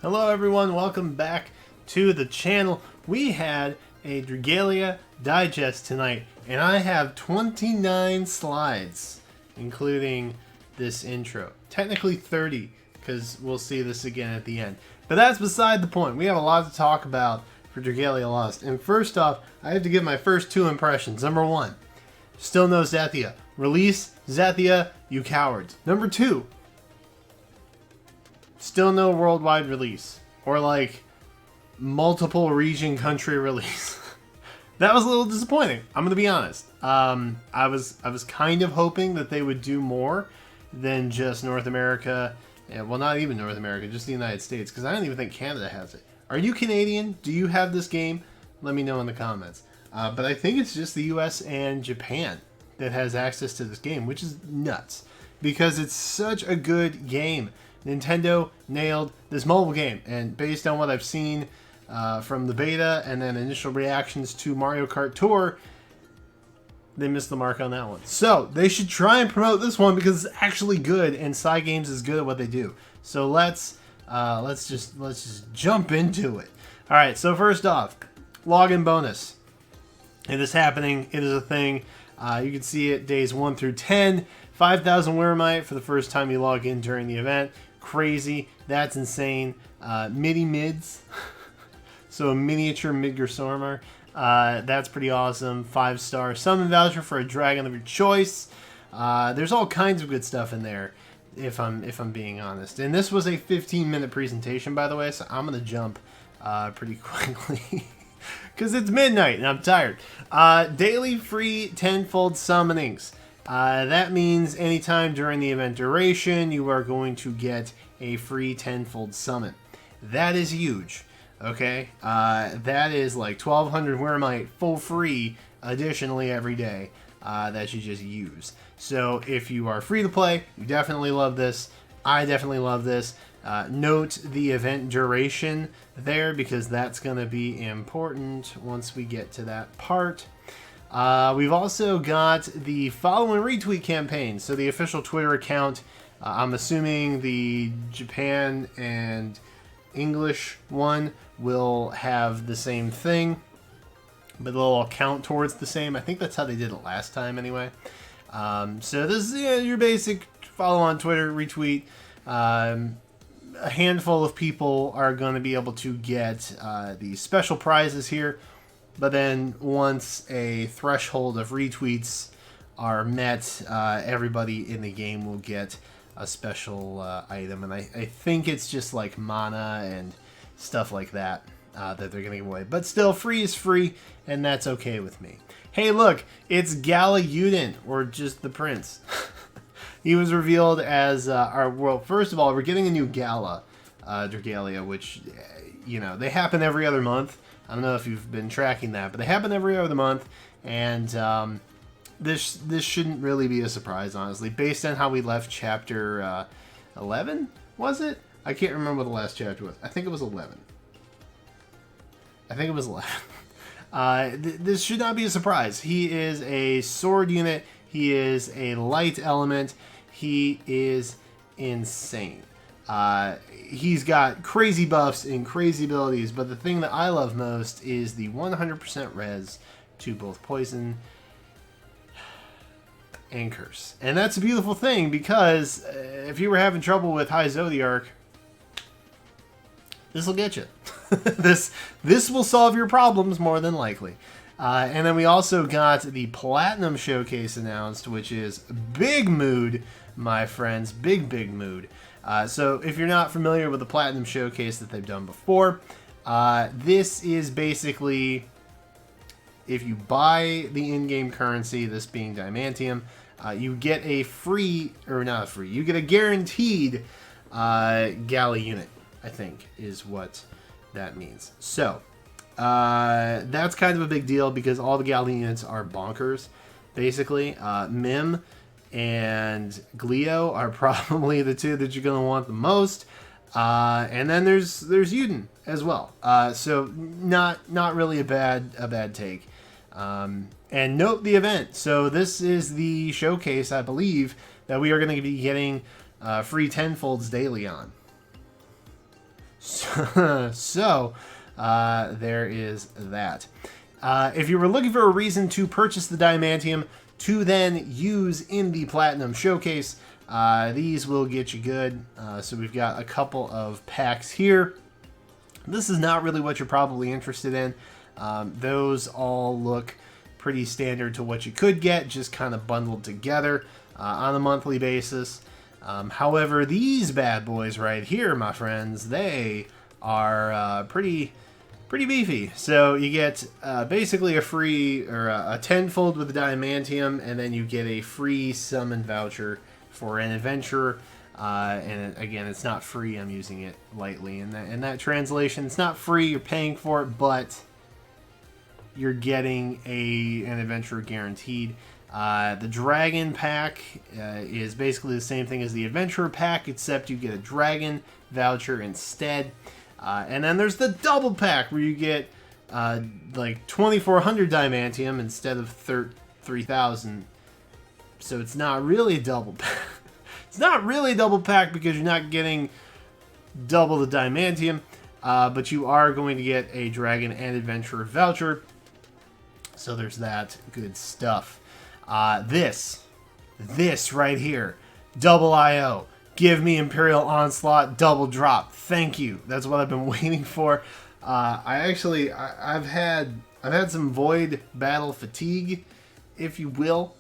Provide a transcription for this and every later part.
Hello everyone, welcome back to the channel. We had a Dragalia Digest tonight, and I have 29 slides, including this intro. Technically 30, because we'll see this again at the end. But that's beside the point. We have a lot to talk about for Dragalia Lost. And first off, I have to give my first two impressions. Number one, still no Zethia. Release Zethia, you cowards. Number two, still no worldwide release, or like multiple region country release. That was a little disappointing, I'm gonna be honest. I was kind of hoping that they would do more than just North America, and well, not even North America, just the United States, because I don't even think Canada has it. Are you Canadian? Do you have this game? Let me know in the comments. But I think it's just the US and Japan that has access to this game, which is nuts, because it's such a good game. Nintendo nailed this mobile game, and based on what I've seen from the beta and then initial reactions to Mario Kart Tour, they missed the mark on that one. So they should try and promote this one because it's actually good, and Cygames is good at what they do. So let's just jump into it. All right. So first off, login bonus. It is happening. It is a thing. You can see it days 1 through 10. 5,000 Wyrmite for the first time you log in during the event. Crazy. That's insane. Midi mids. So a miniature Midgardsormr. That's pretty awesome. 5-star summon voucher for a dragon of your choice. There's all kinds of good stuff in there, if I'm being honest. And this was a 15-minute presentation, by the way, so I'm gonna jump pretty quickly because it's midnight and I'm tired. Daily free tenfold summonings. That means anytime during the event duration, you are going to get a free tenfold summon. That is huge, okay? That is like 1,200 Wyrmite full free additionally every day that you just use. So if you are free to play, you definitely love this. I definitely love this. Note the event duration there because that's going to be important once we get to that part. We've also got the follow and retweet campaign. So the official Twitter account, I'm assuming the Japan and English one will have the same thing, but they'll all count towards the same. I think that's how they did it last time anyway. So this is your basic follow on Twitter, retweet. A handful of people are going to be able to get these special prizes here. But then once a threshold of retweets are met, everybody in the game will get a special item. And I think it's just like mana and stuff like that that they're going to give away. But still, free is free, and that's okay with me. Hey, look, it's Gala Euden, or just the prince. He was revealed as our well. First of all, we're getting a new Gala Dragalia, which, you know, they happen every other month. I don't know if you've been tracking that, but they happen every other month, and this shouldn't really be a surprise, honestly, based on how we left chapter 11, was it? I can't remember what the last chapter was. I think it was 11. This should not be a surprise. He is a sword unit. He is a light element. He is insane. He's got crazy buffs and crazy abilities, but the thing that I love most is the 100% res to both poison and curse. And that's a beautiful thing because if you were having trouble with High Zodiarch, this will get you. This will solve your problems more than likely. And then we also got the Platinum Showcase announced, which is big mood, my friends. Big mood. So if you're not familiar with the Platinum Showcase that they've done before, this is basically, if you buy the in-game currency, this being Diamantium, you get a free, or not a free, you get a guaranteed Gala unit, I think, is what that means. So, that's kind of a big deal because all the Gala units are bonkers, basically. Mim and Glio are probably the two that you're going to want the most. And then there's Euden as well. So not really a bad take. And note the event. So this is the showcase, I believe, that we are going to be getting free tenfolds daily on. There is that. If you were looking for a reason to purchase the Diamantium to then use in the Platinum Showcase, these will get you good. So we've got a couple of packs here. This is not really what you're probably interested in. Those all look pretty standard to what you could get, just kind of bundled together on a monthly basis. However, these bad boys right here, my friends, they are pretty beefy. So you get basically a free, or a tenfold with the Diamantium, and then you get a free summon voucher for an adventurer. And again, it's not free. I'm using it lightly in that translation. It's not free. You're paying for it, but you're getting an adventurer guaranteed. The Dragon pack is basically the same thing as the Adventurer pack, except you get a Dragon voucher instead. And then there's the Double pack, where you get like 2,400 Diamantium instead of 3,000. So it's not really a double pack. It's not really a double pack because you're not getting double the Diamantium, but you are going to get a Dragon and Adventurer voucher. So there's that good stuff. This right here, double IO. Give me Imperial Onslaught, double drop. Thank you. That's what I've been waiting for. I've had some Void battle fatigue, if you will,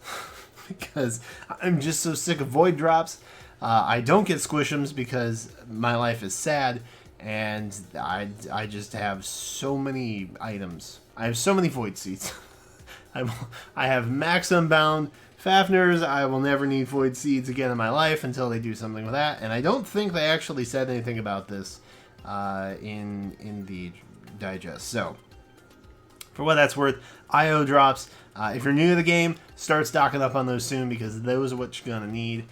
because I'm just so sick of Void drops. I don't get Squish'ems because my life is sad, and I just have so many items. I have so many Void Seeds. I have Max Unbound Fafnir's. I will never need Void Seeds again in my life until they do something with that. And I don't think they actually said anything about this in the digest. So, for what that's worth, IO drops. If you're new to the game, start stocking up on those soon because those are what you're going to need.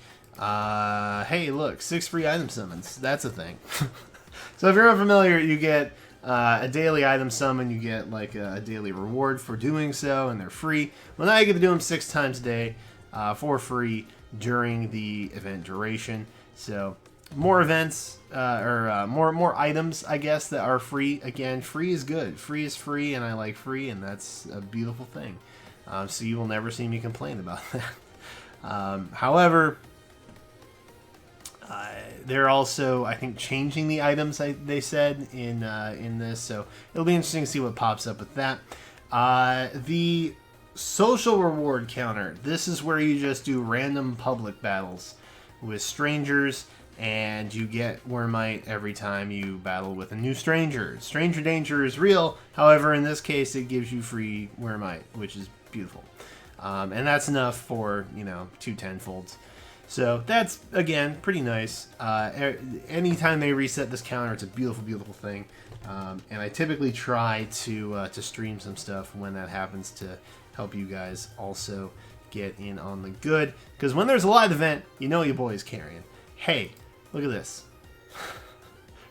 Hey, look, 6 free item summons. That's a thing. So if you're unfamiliar, you get a daily item summon. You get like a daily reward for doing so, and they're free. Well, now you get to do them 6 times a day for free during the event duration. So more events more items, I guess, that are free. Again, free is good. Free is free, and I like free, and that's a beautiful thing. So you will never see me complain about that. However, they're also, I think, changing the items they said in this, so it'll be interesting to see what pops up with that. The social reward counter. This is where you just do random public battles with strangers, and you get Wormite every time you battle with a new stranger. Stranger danger is real. However, in this case, it gives you free Wormite, which is beautiful. And that's enough for, 2 tenfolds. So that's, again, pretty nice. Anytime they reset this counter, it's a beautiful, beautiful thing. And I typically try to stream some stuff when that happens to help you guys also get in on the good. Because when there's a live event, you know your boy's carrying. Hey, look at this.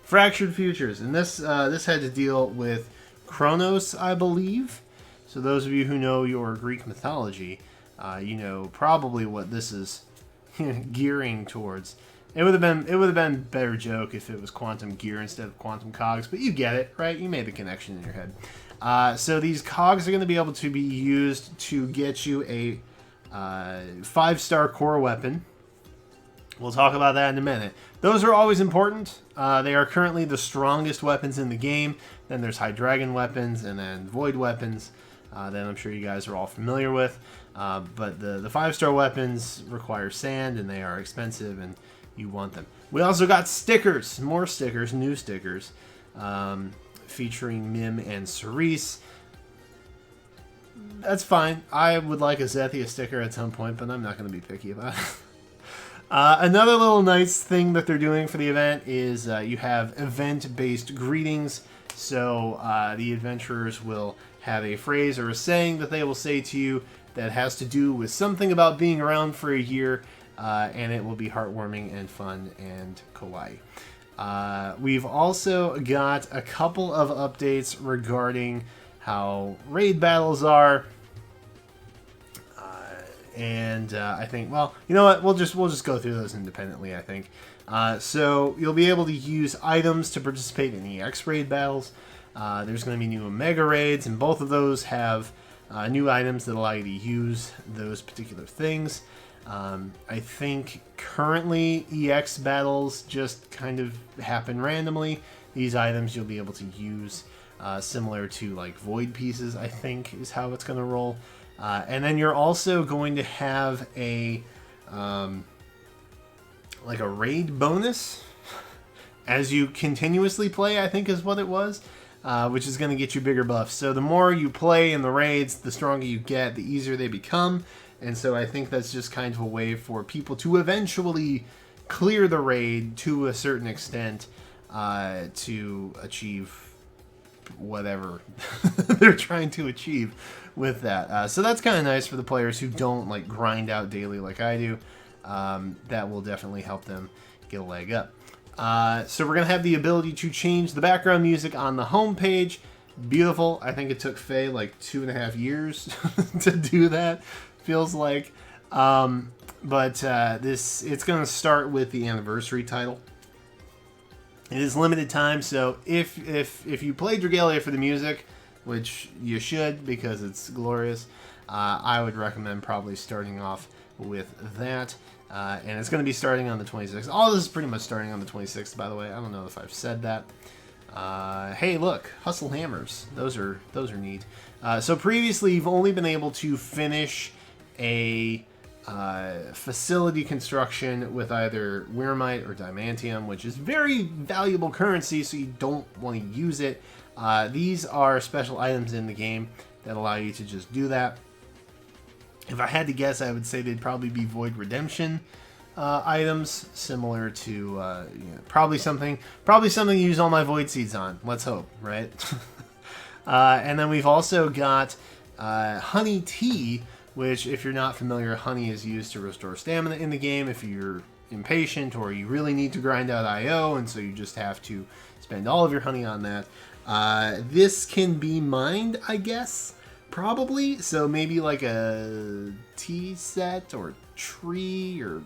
Fractured Futures. And this had to deal with Kronos, I believe. So those of you who know your Greek mythology, you know probably what this is gearing towards. It would have been a better joke if it was quantum gear instead of quantum cogs, but you get it, right? You made the connection in your head. So these cogs are going to be able to be used to get you a 5-star core weapon. We'll talk about that in a minute. Those are always important. They are currently the strongest weapons in the game. Then there's High Dragon weapons and then Void weapons that I'm sure you guys are all familiar with. But the 5-star weapons require sand, and they are expensive, and you want them. We also got stickers, more stickers, new stickers, featuring Mim and Cerise. That's fine. I would like a Zethia sticker at some point, but I'm not going to be picky about it. Another little nice thing that they're doing for the event is you have event-based greetings. So the adventurers will have a phrase or a saying that they will say to you that has to do with something about being around for a year, and it will be heartwarming and fun and kawaii. We've also got a couple of updates regarding how raid battles are. And I think, well, you know what? We'll just go through those independently, I think. So you'll be able to use items to participate in EX raid battles. There's going to be new Omega raids, and both of those have new items that allow you to use those particular things. I think currently EX battles just kind of happen randomly. These items you'll be able to use similar to like void pieces, I think is how it's going to roll. And then you're also going to have a like a raid bonus as you continuously play, I think is what it was, which is going to get you bigger buffs. So the more you play in the raids, the stronger you get, the easier they become. And so I think that's just kind of a way for people to eventually clear the raid to a certain extent to achieve whatever they're trying to achieve with that. So that's kind of nice for the players who don't like grind out daily like I do. That will definitely help them get a leg up. So we're going to have the ability to change the background music on the home page. Beautiful. I think it took Faye like 2.5 years to do that, feels like. But it's going to start with the anniversary title. It is limited time, so if you play Dragalia for the music, which you should because it's glorious, I would recommend probably starting off with that. And it's going to be starting on the 26th. All this is pretty much starting on the 26th, by the way. I don't know if I've said that. Hey, look, Hustle Hammers. Those are neat. So previously, you've only been able to finish a facility construction with either Wyrmite or Diamantium, which is very valuable currency, so you don't want to use it. These are special items in the game that allow you to just do that. If I had to guess, I would say they'd probably be Void Redemption items, similar to probably something to use all my Void Seeds on. Let's hope, right? And then we've also got Honey Tea, which, if you're not familiar, honey is used to restore stamina in the game if you're impatient or you really need to grind out IO, and so you just have to spend all of your honey on that. This can be mined, I guess, probably. So maybe like a tea set or tree or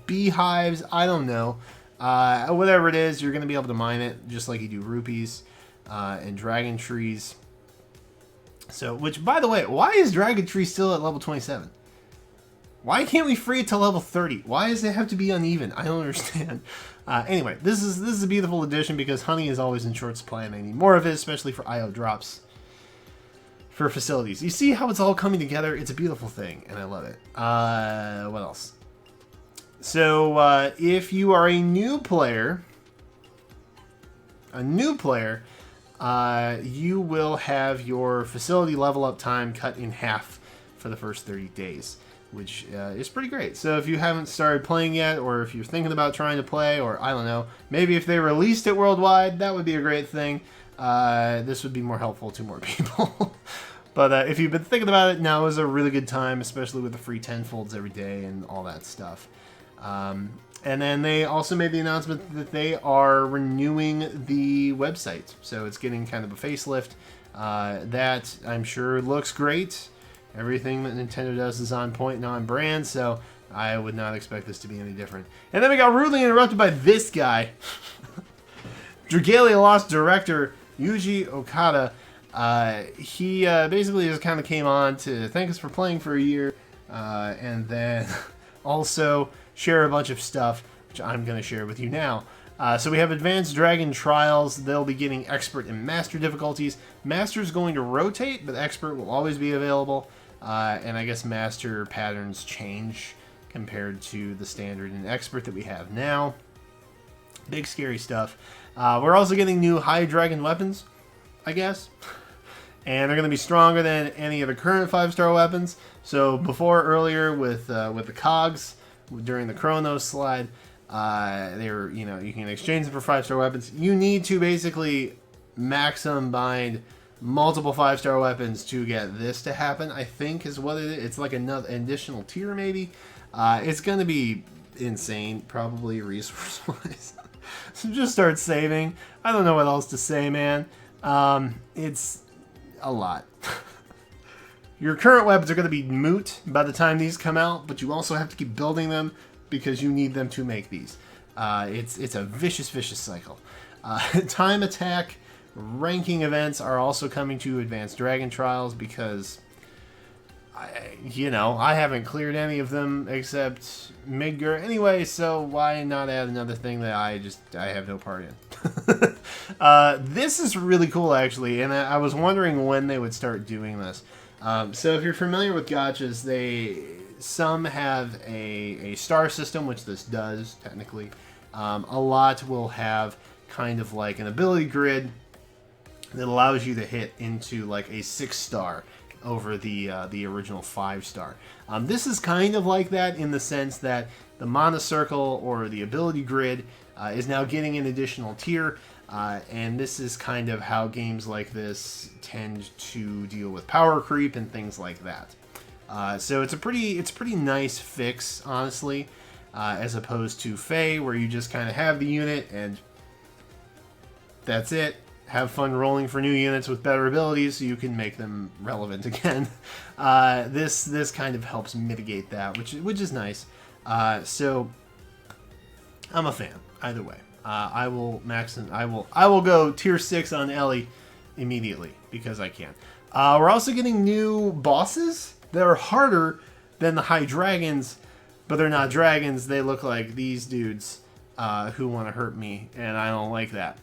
beehives, I don't know. Whatever it is, you're going to be able to mine it just like you do rupees and dragon trees. So, which, by the way, why is Dragon Tree still at level 27? Why can't we free it to level 30? Why does it have to be uneven? I don't understand. Anyway, this is a beautiful addition because honey is always in short supply and I need more of it, especially for IO drops for facilities. You see how it's all coming together? It's a beautiful thing, and I love it. What else? So, if you are a new player, you will have your facility level up time cut in half for the first 30 days, which is pretty great. So if you haven't started playing yet, or if you're thinking about trying to play, or I don't know, maybe if they released it worldwide, that would be a great thing. This would be more helpful to more people. But if you've been thinking about it, now is a really good time, especially with the free Tenfolds every day and all that stuff. And then they also made the announcement that they are renewing the website. So it's getting kind of a facelift. That, I'm sure, looks great. Everything that Nintendo does is on point and on brand, so I would not expect this to be any different. And then we got rudely interrupted by this guy. Dragalia Lost director Yuji Okada. He basically just kind of came on to thank us for playing for a year. And then also share a bunch of stuff, which I'm going to share with you now. So we have Advanced Dragon Trials. They'll be getting Expert and Master difficulties. Master's going to rotate, but Expert will always be available. And I guess Master patterns change compared to the Standard and Expert that we have now. Big scary stuff. We're also getting new High Dragon weapons, I guess. And they're going to be stronger than any of the current 5-star weapons. So earlier with the cogs, during the Chronos slide, they were, you can exchange them for 5-star weapons. You need to basically maximum bind multiple 5-star weapons to get this to happen, I think is what it is. It's like another additional tier maybe. It's going to be insane, probably resource-wise. So just start saving. I don't know what else to say, man. It's a lot. Your current weapons are going to be moot by the time these come out, but you also have to keep building them because you need them to make these. It's a vicious cycle. Time attack ranking events are also coming to Advanced Dragon Trials because I haven't cleared any of them except Midgar anyway, so why not add another thing that I have no part in. This is really cool, actually, and I was wondering when they would start doing this. So if you're familiar with gachas, some have a star system, which this does, technically. A lot will have kind of like an ability grid that allows you to hit into like a 6-star over the original 5-star. This is kind of like that in the sense that the mana circle or the ability grid is now getting an additional tier, and this is kind of how games like this tend to deal with power creep and things like that. So it's a pretty nice fix, honestly, as opposed to Fae, where you just kind of have the unit and that's it. Have fun rolling for new units with better abilities so you can make them relevant again. This kind of helps mitigate that, which is nice. So I'm a fan either way. I will go tier 6 on Ellie immediately because I can. We're also getting new bosses that are harder than the high dragons, but they're not dragons. They look like these dudes who want to hurt me, and I don't like that.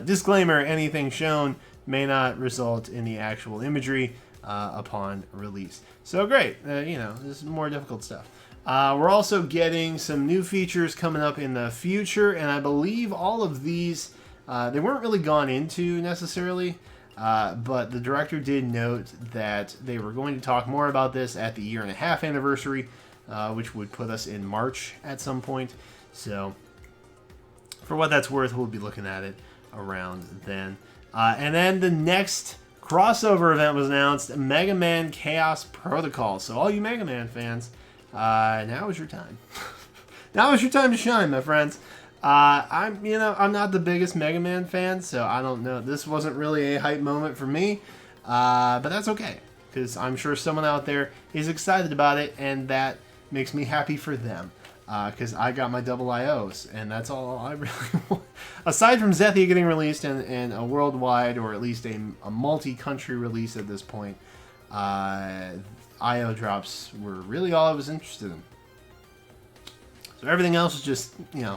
Disclaimer, anything shown may not result in the actual imagery upon release. So great, this is more difficult stuff. We're also getting some new features coming up in the future, and I believe all of these, they weren't really gone into necessarily, but the director did note that they were going to talk more about this at the 1.5-year anniversary, which would put us in March at some point. So for what that's worth, we'll be looking at it around then. And then the next crossover event was announced, Mega Man Chaos Protocol. So all you Mega Man fans, now is your time. Now is your time to shine, my friends. I'm not the biggest Mega Man fan, so I don't know. This wasn't really a hype moment for me, but that's okay, because I'm sure someone out there is excited about it, and that makes me happy for them. Because I got my double IOs, and that's all I really want. Aside from Zethia getting released and a worldwide, or at least a multi-country release at this point, IO drops were really all I was interested in. So everything else is just,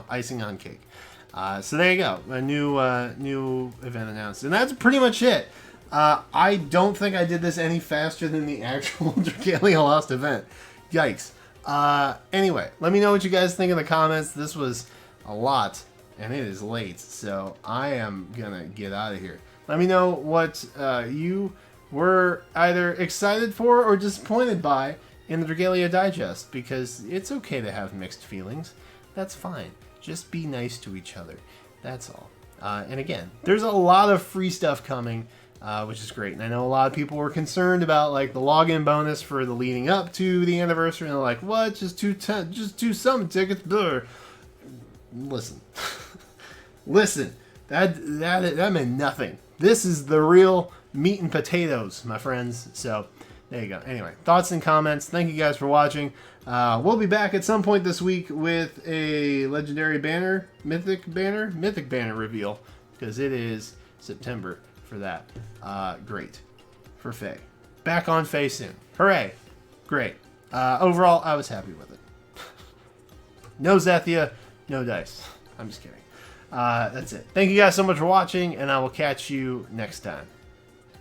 icing on cake. So there you go, a new event announced, and that's pretty much it. I don't think I did this any faster than the actual Dragalia Lost event. Yikes. Anyway, let me know what you guys think in the comments. This was a lot, and it is late, so I am gonna get out of here. Let me know what you were either excited for or disappointed by in the Dragalia Digest, because it's okay to have mixed feelings. That's fine. Just be nice to each other. That's all. And again, there's a lot of free stuff coming, which is great. And I know a lot of people were concerned about like the login bonus for the leading up to the anniversary, and they're like, "What? Just do some tickets." Blah. Listen, listen. That meant nothing. This is the real meat and potatoes, my friends. So there you go. Anyway, thoughts and comments. Thank you guys for watching. We'll be back at some point this week with a legendary banner, mythic banner reveal, because it is September for that. Great. For Faye. Back on Faye soon. Hooray. Great. Overall, I was happy with it. No Zethia, no dice. I'm just kidding. That's it. Thank you guys so much for watching, and I will catch you next time.